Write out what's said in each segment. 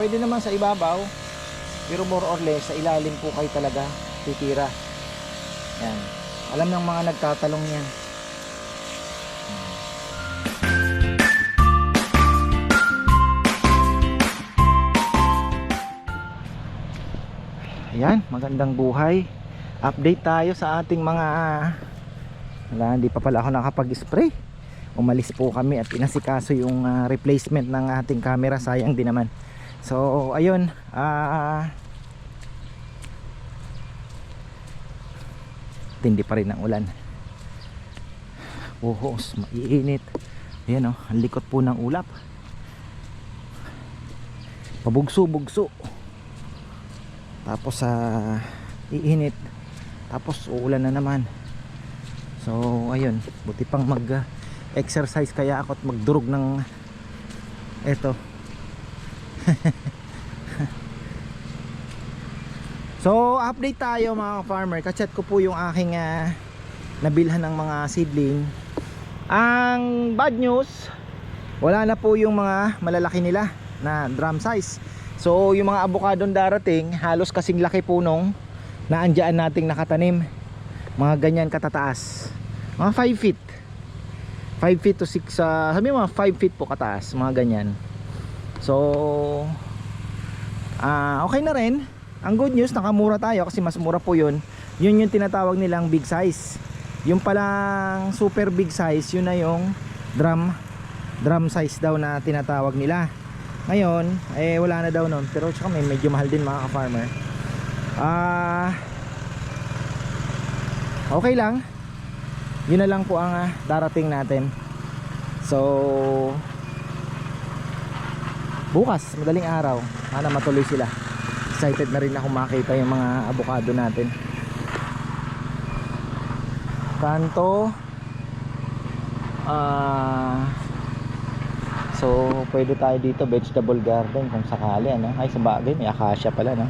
Pwede naman sa ibabaw, pero more or less sa ilalim po kayo talaga titira. Yan. Alam ng mga nagtatalong yan. Ayan, magandang buhay. Update tayo sa ating mga hindi pa pala ako nakapag-spray. Umalis po kami at inasikaso yung replacement ng ating camera. Sayang din naman. So ayun, tindi pa rin ang ulan. Buhos, maiinit. Ayan ang likot po ng ulap. Pabugso-bugso. Tapos iinit. Tapos uulan na naman. So ayun, buti pang mag-exercise kaya ako at magdurog ng eto. So update tayo mga farmer. Kachat ko po yung aking nabilhan ng mga seedling. Ang bad news, wala na po yung mga malalaki nila na drum size. So yung mga abukadong darating, halos kasing laki po nung naandyan nating nakatanim. Mga ganyan katataas. Mga 5 feet 5 feet to 6 sabi mo mga 5 feet po kataas. Mga ganyan. So okay na rin. Ang good news, nakamura tayo kasi mas mura po yun. Yun yung tinatawag nilang big size. Yung palang super big size, yun na yung drum size daw na tinatawag nila. Ngayon, wala na daw nun. Pero tsaka medyo mahal din mga ka-farmer. Okay lang. Yun na lang po ang darating natin. So bukas, madaling araw, sana matuloy sila. Excited na rin ako makita yung mga avocado natin. Kanto. So pwede tayo dito vegetable garden kung sakali ano. Ay sa bagay may acacia pala no.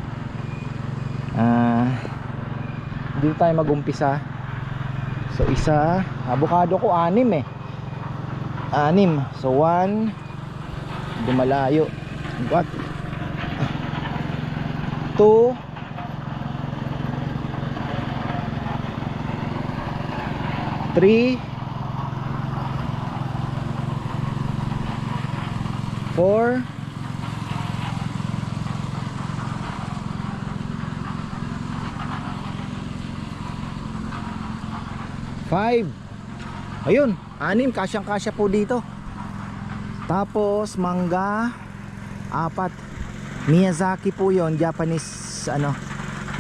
Dito tayo mag-umpisa. So isa, avocado ko 6 eh. 6. So 1, dumalayo. What? 2, 3, 4, 5. Ayun, 6, kasyang-kasya po dito. Tapos mangga 4. Miyazaki po yon, Japanese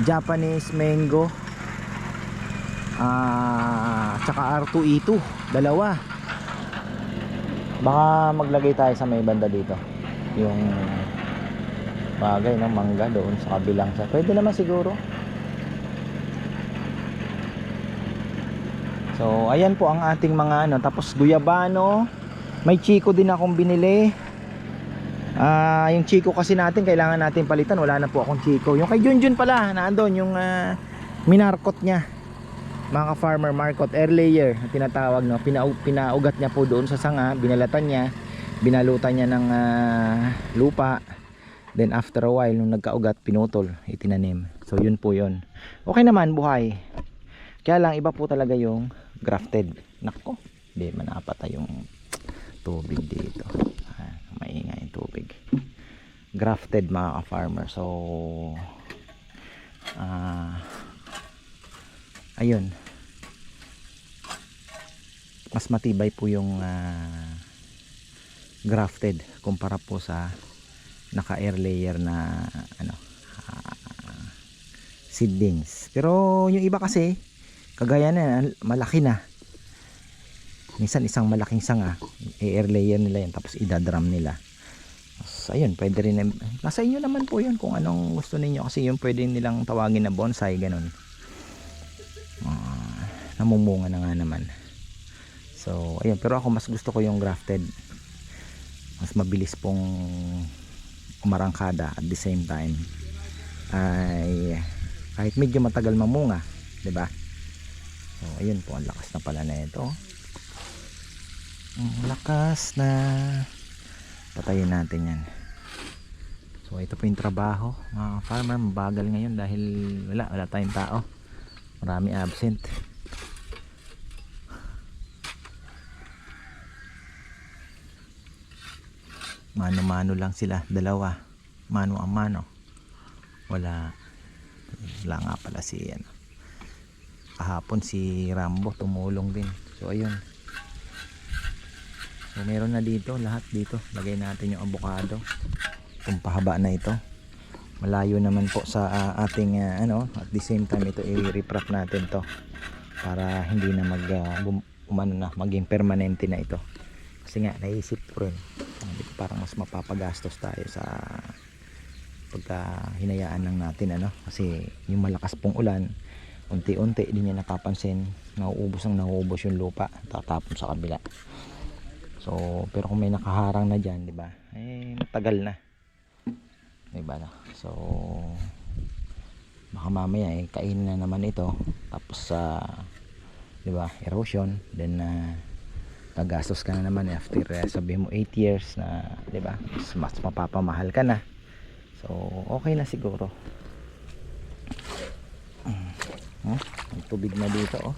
Japanese mango. Tsaka R2E2, dalawa. Baka maglagay tayo sa may banda dito. Yung bagay ng mangga doon sa kabilang sa. Pwede naman siguro. So ayan po ang ating mga tapos guyabano. May chiko din akong binili. Yung chiko kasi natin kailangan natin palitan. Wala na po akong chiko. Yung kay Junjun pala, naandun yung minarkot niya. Mga farmer markot, air layer tinatawag no. Pinaugat niya po doon sa sanga, binalatan niya, binalutan niya ng lupa. Then after a while nung nagkaugat, pinutol, itinanim. So yun po yun. Okay naman, buhay. Kaya lang iba po talaga yung grafted. Nako, hindi manapatay yung tubig dito. Maingay yung tubig. Grafted mga ka-farmer. So ayun, mas matibay po yung grafted kumpara po sa naka air layer na seedlings. Pero yung iba kasi kagaya na malaki na, minsan isang malaking sanga air layer nila yan, tapos idadrum nila. So, ayun, pwede rin, nasa inyo naman po yun kung anong gusto ninyo, kasi yung pwede nilang tawagin na bonsai, ganun. Namumunga na nga naman. So ayun, pero ako mas gusto ko yung grafted. Mas mabilis pong umarangkada, at the same time ay kahit medyo matagal mamunga, 'di ba? So ayun po, ang lakas na pala na ito. Ang lakas na. Patayin natin yan. So ito po yung trabaho mga farmer. Mabagal ngayon dahil wala tayong tao, marami absent. Mano-mano lang sila, dalawa, mano ang mano. Wala nga pala si kahapon si Rambo tumulong din. So ayun, so meron na dito, lahat dito. Lagay natin yung avocado kung pahaba na ito. Malayo naman po sa ating at the same time ito i-reprap natin to para hindi na maging permanente na ito. Kasi nga naisip ko rin, parang mas mapapagastos tayo sa pagka hinayaan lang natin kasi yung malakas pong ulan, unti-unti din niya napapansin, nauubos yung lupa, tatapon sa kabila. So pero kung may nakaharang na diyan, di ba? Matagal na. Di ba? So baka mamaya kainin na naman ito, tapos di ba, erosion, then gagastos ka na naman after sabihin mo 8 years na, di ba? Mas mapapamahal ka na. So okay na siguro. Ang tubig na dito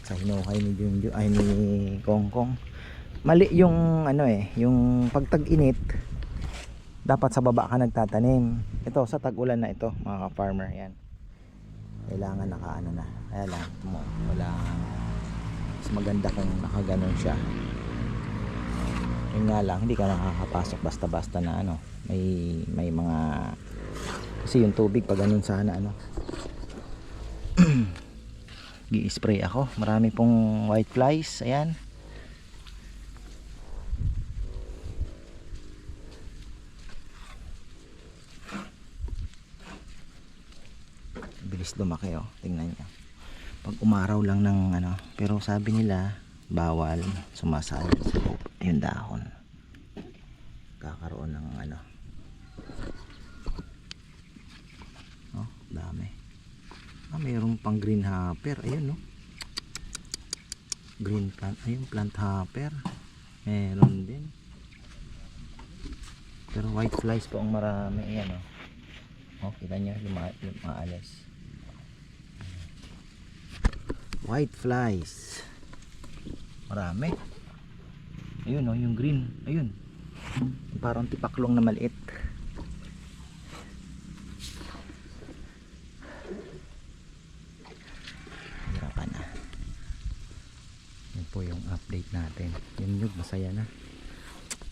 sa hinukay ni Junjun, ay ni Kongkong. Mali yung yung pagtag-init dapat sa baba ka nagtatanim. Ito sa tag-ulan na ito mga farmer, yan kailangan na kaya lang wala, mas maganda kung nakaganon siya. Yun nga lang, hindi ka nakakapasok basta-basta na may mga, kasi yung tubig pag ganun sana gi-spray ako, marami pong white flies. Ayan, bilis lumaki tingnan nyo pag umaraw lang ng pero sabi nila bawal sumasayad sa yung dahon, kakaroon ng dami. Mayroon pang green hopper, ayun green plant, ayun plant hopper meron din, pero white flies po ang marami. Ayan kita nyo lumaalis white flies, marami. Ayun yung green, ayun parang tipaklong na maliit. Hirapan na. Yun po yung update natin. Yung masaya na,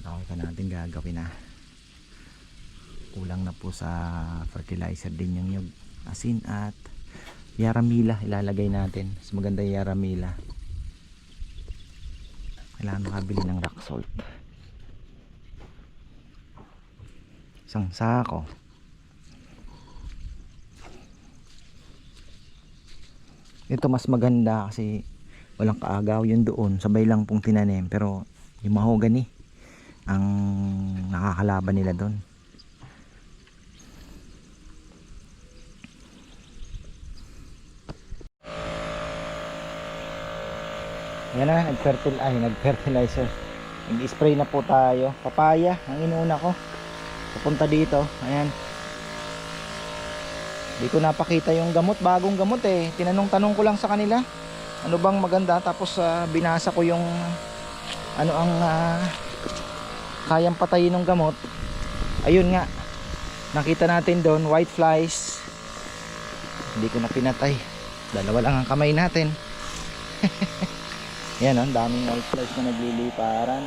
okay ka natin gagawin na. Kulang na po sa fertilizer din yung nyug, asin at yaramila ilalagay natin. Mas maganda yung yaramila, kailangan makabili ng rock salt, isang sako. Ito mas maganda kasi walang kaagaw, yun doon sabay lang pong tinanim, pero yung mahogany ang nakakalaban nila doon. Yan na, nag-fertilizer. Nag-spray na po tayo. Papaya, ang inuuna ko. Papunta dito. Ayan. Hindi ko napakita yung gamot, bagong gamot Tinanong-tanong ko lang sa kanila, ano bang maganda, tapos binasa ko yung ang kayang patayin ng gamot. Ayun nga, nakita natin doon, white flies. Hindi ko na pinatay. Dalawa lang ang kamay natin. Yan daming white flies na nagliliparan.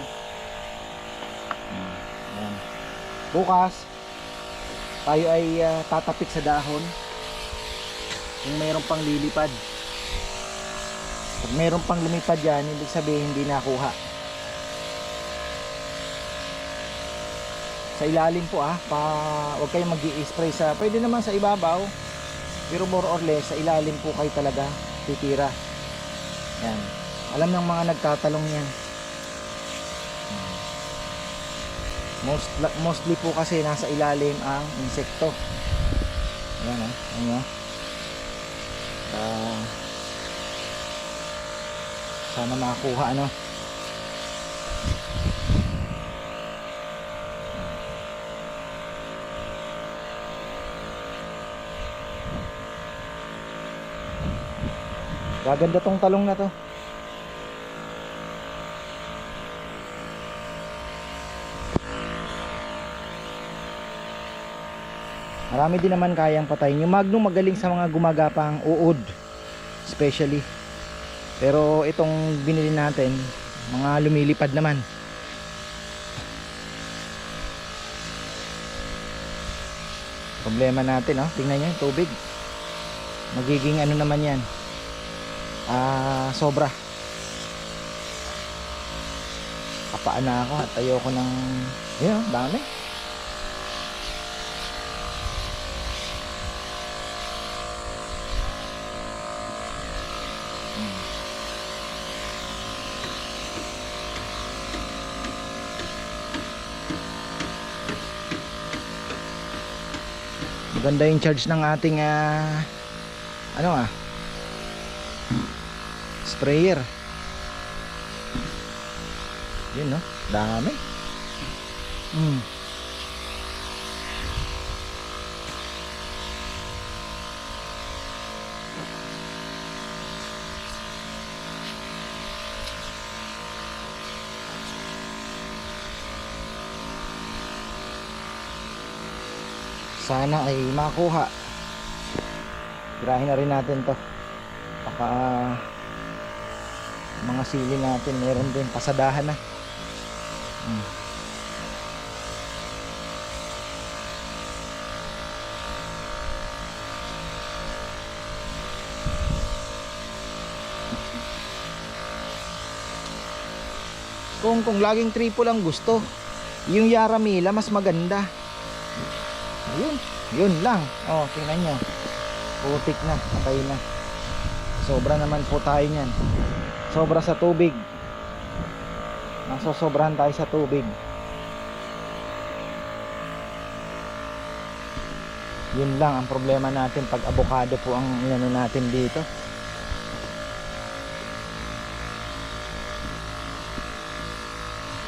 Yan. Bukas tayo ay tatapik sa dahon kung mayroon pang lilipad. Pag mayroon pang lumipad yan, ibig sabihin hindi nakuha. Sa ilalim po huwag kayong mag-i-spray pwede naman sa ibabaw, pero more or less sa ilalim po kayo talaga titira. Yan, alam ng mga nagtatalong yan. Mostly po kasi nasa ilalim ang insekto. Ayan sana makakuha Gaganda tong talong na to. Marami din naman kayang patayin. Yung Magnum magaling sa mga gumagapang uod, especially. Pero itong binili natin, mga lumilipad naman. Problema natin, oh. Tingnan nyo yung tubig. Magiging ano naman yan, sobra. Kapaan na ako at ayoko ng yun, dami. Maganda yung charge ng ating sprayer. Yun, no? Dami. Sana ay makuha. Tirahin na rin natin to. Baka mga sili natin meron din pasadahan na. Kung laging triple ang gusto, yung Yaramila mas maganda. Yun lang. Oh, tingnan nyo. Putik na, patay na. Sobra naman po tayo niyan. Sobra sa tubig. Nasosobrahan tayo sa tubig. Yun lang ang problema natin pag avocado po ang inano natin dito.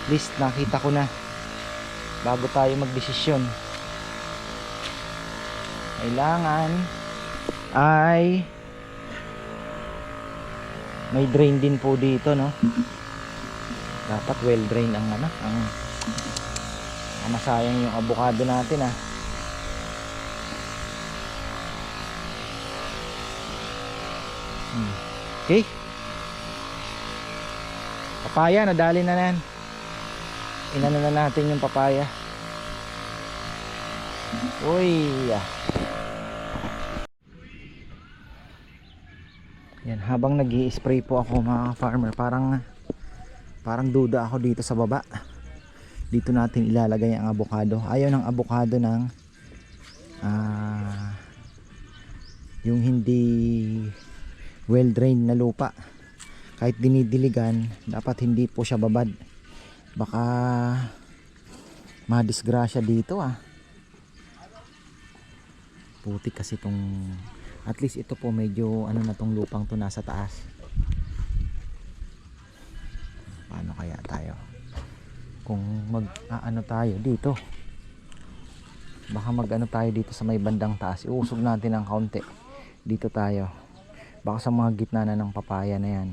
At least nakita ko na bago tayo magdesisyon. Kailangan ay may drain din po dito, no? Dapat well drain ang masayang yung avocado natin, Okay. Papaya, nadali na yan. Inano na natin yung papaya. Uy, yan, habang nag-i-spray po ako mga farmer, parang duda ako dito sa baba. Dito natin ilalagay ang avocado. Ayaw ng avocado ng yung hindi well drained na lupa. Kahit dinidiligan, dapat hindi po siya babad. Baka madisgrasya dito, putik kasi tong, at least ito po medyo ano na tong lupang to, nasa taas. Paano kaya tayo kung mag-ano tayo dito? Baka mag-ano tayo dito sa may bandang taas, iusog natin ng kaunti dito tayo, baka sa mga gitna na ng papaya na yan.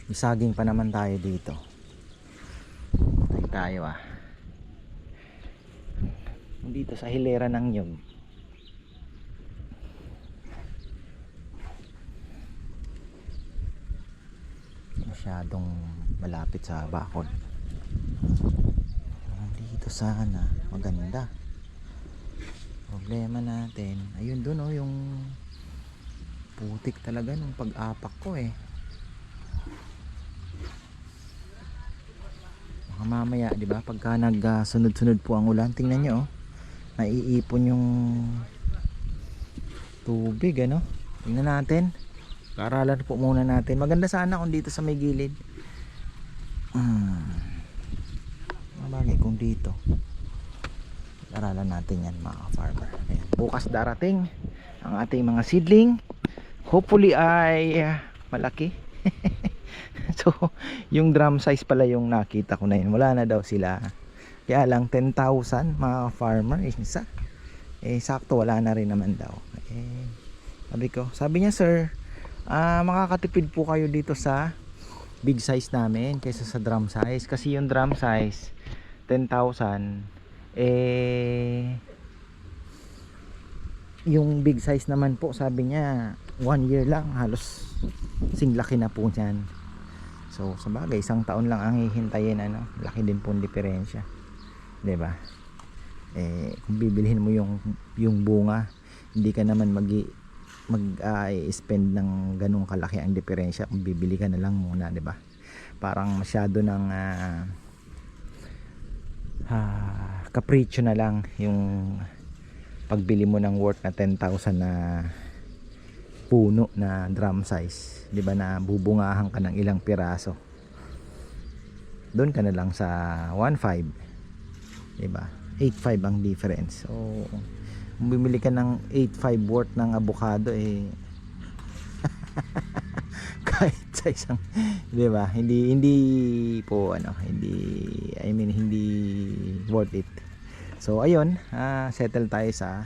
May saging pa naman tayo dito. Tayo dito sa hilera ng nyug. Masyadong malapit sa bakod. Dito sana maganda. Problema natin ayun dun, yung putik talaga nung pag-apak ko. Baka mamaya, di ba, pagka nagsunod-sunod po ang ulan, tingnan nyo, naiipon yung tubig, tingnan natin, kaaralan po muna natin. Maganda sana kung dito sa may gilid, mabagay kung dito. Kaaralan natin yan mga farmer. Ayan. Bukas darating ang ating mga seedling, hopefully ay malaki. So yung drum size pala yung nakita ko na yun, wala na daw sila. Kaya lang 10,000 mga farmer isa, sakto wala na rin naman daw. Sabi niya, sir, makakatipid po kayo dito sa big size namin kaysa sa drum size. Kasi yung drum size 10,000, yung big size naman po, sabi niya 1 year lang, halos singlaki na po niyan. So sa bagay, isang taon lang ang hihintayin, laki din po ang diferensya, 'di ba? Kung bibilhin mo yung bunga, hindi ka naman spend ng ganung kalaki ang diferensya kung bibili ka na lang muna, 'di ba? Parang masyado ng kapritsyo na lang yung pagbili mo ng worth na 10,000 na puno na drum size, 'di ba, na bubungahan ka ng ilang piraso. Doon ka na lang sa 1.5, 'di ba? 8.5 ang difference. So kung bumili ka ng 8.5 worth ng avocado, kahit sa isang, 'di ba, hindi po hindi worth it. So ayun, settle tayo sa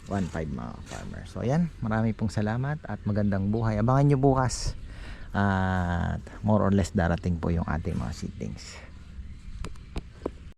1.5 mga farmer. So ayan, marami pong salamat at magandang buhay. Abangan nyo bukas at more or less darating po yung ating mga seedlings.